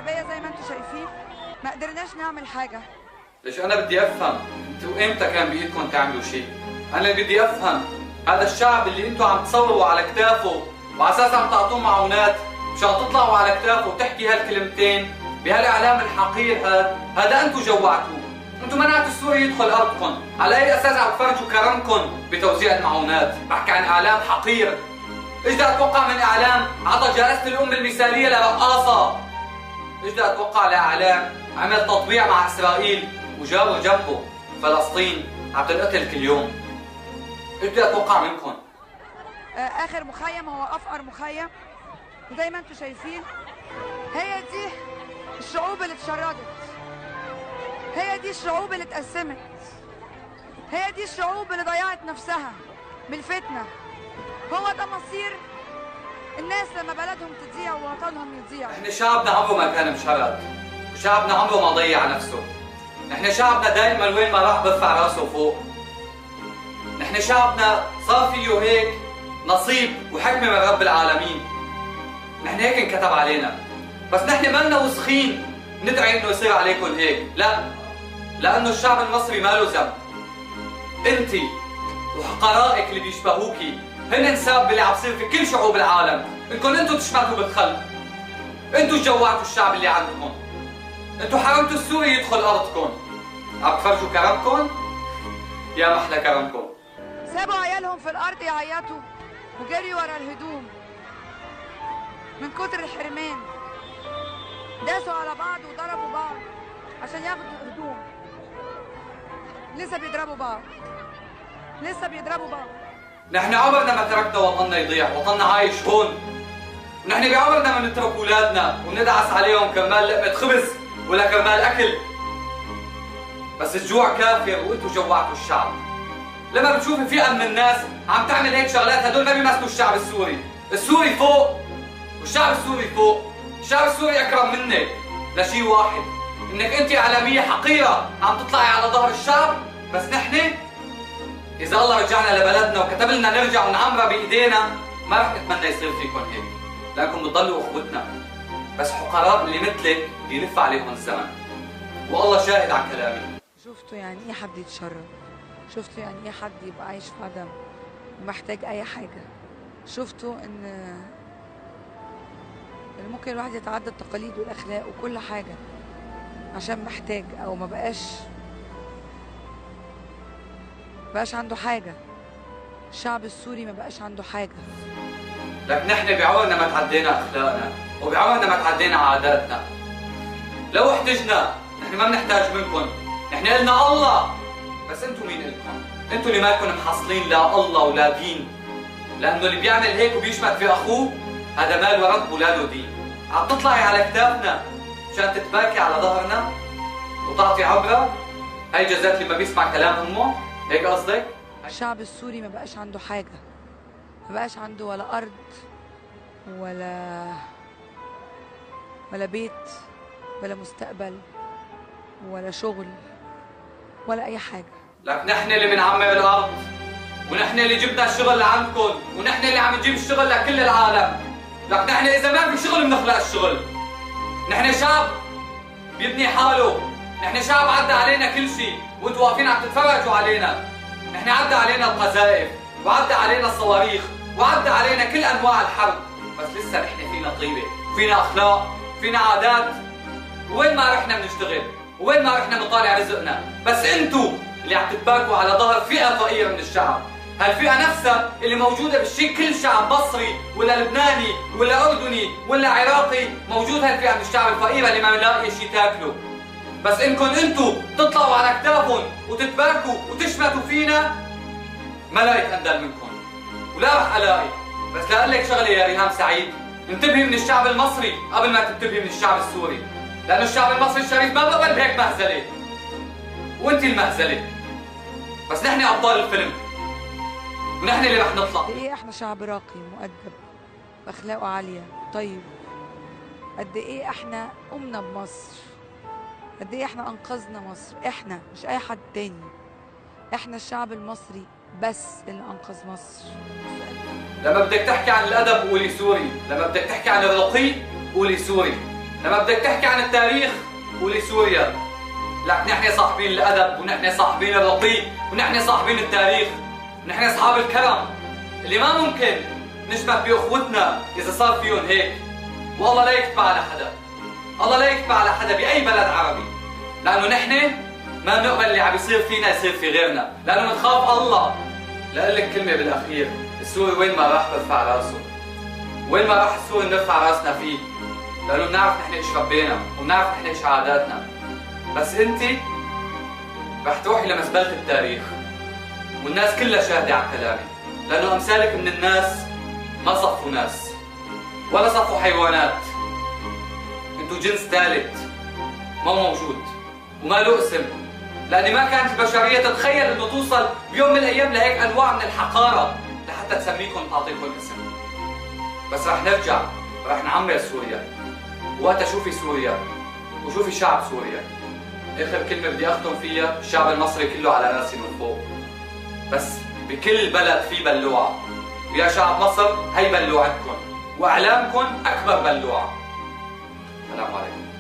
العربيه زي ما انتم شايفين ما قدرناش نعمل حاجه. ليش انا بدي افهم انتوا امتى كان بايدكم تعملوا شيء؟ انا بدي افهم هذا الشعب اللي انتوا عم تصوروا على كتافه وعلى اساس عم تعطوه معونات مشان تطلعوا على كتافه وتحكي هالكلمتين بهالاعلام الحقير هذا انتوا جوعتوه. انتوا منعتوا السوري يدخل ارضكم، على اي اساس عم تفرجوا كرمكم بتوزيع المعونات؟ بحكي عن اعلام حقير. ايش بدي اتوقع من اعلام عطى جائزة الام المثالية لرقاصة؟ ايش بدي اتوقع لاعلام عمل تطبيع مع اسرائيل وجابوا جنبه فلسطين عم تنقتل كل يوم؟ ايش بدي اتوقع منكم؟ اخر مخيم هو افقر مخيم، وزي ما انتم شايفين هي دي الشعوب اللي اتشردت، هي دي الشعوب اللي اتقسمت، هي دي الشعوب اللي ضيعت نفسها بالفتنة. هو ده مصير الناس لما بلدهم تضيع ووطنهم يضيع. احنا شعبنا عمره ما كان مشرد، وشعبنا عمره ما ضيع نفسه. نحن شعبنا دائما وين ما راح برفع راسه فوق. نحن شعبنا صار فيه هيك نصيب وحكمة من رب العالمين. نحن هيك انكتب علينا، بس نحن ما لنا وسخين ندعي انه يصير عليكم هيك، لا، لانه الشعب المصري ما له ذنب. انت وحقرائك اللي بيشبهوكي هن السبب اللي عم يصير في كل شعوب العالم، انكم انتم تشمتوا بالخلق، انتم جوعتوا الشعب اللي عندكم، انتم حرمتوا السوري يدخل ارضكم، عم تفرجوا كرمكم؟ يا محلى كرمكم. سابوا عيالهم في الارض يعيطوا وجريوا ورا الهدوم من كتر الحرمان، داسوا على بعض وضربوا بعض عشان ياخدوا هدوم. لسه بيضربوا بعض، لسه بيضربوا بعض. نحن عمرنا ما تركنا وطننا يضيع، وطننا عايش هون. ونحن بعمرنا ما نترك اولادنا وندعس عليهم كرمال لقمة خبز ولا كرمال اكل. بس الجوع كافر وانتم جوعتوا الشعب. لما بتشوفي فئة من الناس عم تعمل هيك شغلات، هدول ما بيمثلوا الشعب السوري. السوري فوق والشعب السوري فوق. الشعب السوري اكرم منك لشيء واحد، انك انت اعلامية حقيرة عم تطلعي على ظهر الشعب. بس نحن اذا الله رجعنا لبلدنا وكتب لنا نرجع ونعمرها بايدينا ما رح نتمنى يصير فيكم هيك، لانكم بتضلوا اخوتنا. بس حقراء اللي مثلك بيلف عليهم الزمن، والله شاهد على كلامي. شفتوا يعني ايه حد يتشرد؟ شفتوا يعني ايه حد يبقى عايش في عدم ومحتاج اي حاجه؟ شفتوا ان ممكن الواحد يتعدى التقاليد والاخلاق وكل حاجه عشان محتاج، او ما بقاش عنده حاجه. الشعب السوري ما بقاش عنده حاجه. لكن نحن بعمرنا ما تعدينا اخلاقنا وبعمرنا ما تعدينا عاداتنا. لو احتجنا نحن ما بنحتاج منكم، نحن قلنا الله. بس انتم مين الكم؟ انتم اللي مالكم محصلين لا الله ولا دين. لانه اللي بيعمل هيك وبيشمت في اخوه هذا مال ورب ولا له دين. عم تطلعي على كتافنا مشان تتباكي على ظهرنا وتعطي عبره. هي جزات اللي ما بيسمع كلام امه، هيك قصدك؟ الشعب السوري ما بقاش عنده حاجه، ما بقاش عنده ولا ارض ولا بيت ولا مستقبل ولا شغل ولا اي حاجه. لك نحن اللي بنعمر الارض، ونحن اللي جبنا الشغل لعندكم، ونحن اللي عم نجيب الشغل لكل العالم. لك نحن اذا ما في شغل بنخلق الشغل. نحن شعب بيبني حاله، نحن شعب عدى علينا كل شيء وانتوا واقفين عم تتفرجوا علينا. نحن عدى علينا القذائف وعدى علينا الصواريخ وعدى علينا كل انواع الحرب، بس لسه نحن فينا طيبه، فينا اخلاق، فينا عادات. وين ما رحنا بنشتغل، وين ما رحنا بنطالع رزقنا. بس انتوا اللي عم تتباكوا على ظهر فئه فقيره من الشعب. هالفئه نفسها اللي موجوده بالشيء كل شعب مصري ولا لبناني ولا اردني ولا عراقي، موجود هالفئه من الشعب الفقيره اللي ما بنلاقي شيء تاكله. بس انكم انتوا تطلعوا على كتافهم وتتباكوا وتشمتوا فينا، ما لقيت اندل منكم ولا رح الاقي. بس لاقول لك شغله يا ريهام سعيد، انتبهي من الشعب المصري قبل ما تنتبهي من الشعب السوري، لانه الشعب المصري الشريف ما بقبل بهيك مهزله، وانت المهزله. بس نحن ابطال الفيلم ونحن اللي رح نطلع. قد ايه احنا شعب راقي مؤدب واخلاقه عاليه طيب. قد ايه احنا قمنا بمصر، قد ايه احنا انقذنا مصر. احنا مش اي حد تاني، احنا الشعب المصري بس اللي انقذ مصر. لما بدك تحكي عن الادب قولي سوري، لما بدك تحكي عن الرقي قولي سوري. لما بدك تحكي عن التاريخ قولي سوريا. لك نحن صاحبين الأدب، ونحن صاحبين الرقي، ونحن صاحبين التاريخ، ونحن أصحاب الكرم اللي ما ممكن نشبه بأخوتنا إذا صار فيهم هيك. والله لا يكتب على حدا، الله لا يكتب على حدا بأي بلد عربي، لأنه نحن ما بنقبل اللي عم يصير فينا يصير في غيرنا، لأنه بنخاف الله. لأقول لك كلمة بالأخير، السوري وين ما راح برفع راسه، وين ما راح السوري بنرفع راسنا فيه، لأنه بنعرف نحن إيش ربينا وبنعرف نحن إيش عاداتنا. بس أنت رح تروحي لمزبلة التاريخ، والناس كلها شاهدة على كلامي، لأنه أمثالك من الناس ما صفوا ناس ولا صفوا حيوانات. انتوا جنس ثالث ما موجود وما له اسم، لأن ما كانت البشرية تتخيل انه توصل بيوم من الأيام لهيك أنواع من الحقارة لحتى تسميكم تعطيكم اسم. بس رح نرجع، رح نعمر سوريا، وقتها شوفي سوريا وشوفي شعب سوريا. آخر كلمة بدي أختم فيها، الشعب المصري كله على راسي من فوق، بس بكل بلد في بلوعة، ويا شعب مصر هي بلوعتكم، وإعلامكم أكبر بلوعة. السلام عليكم.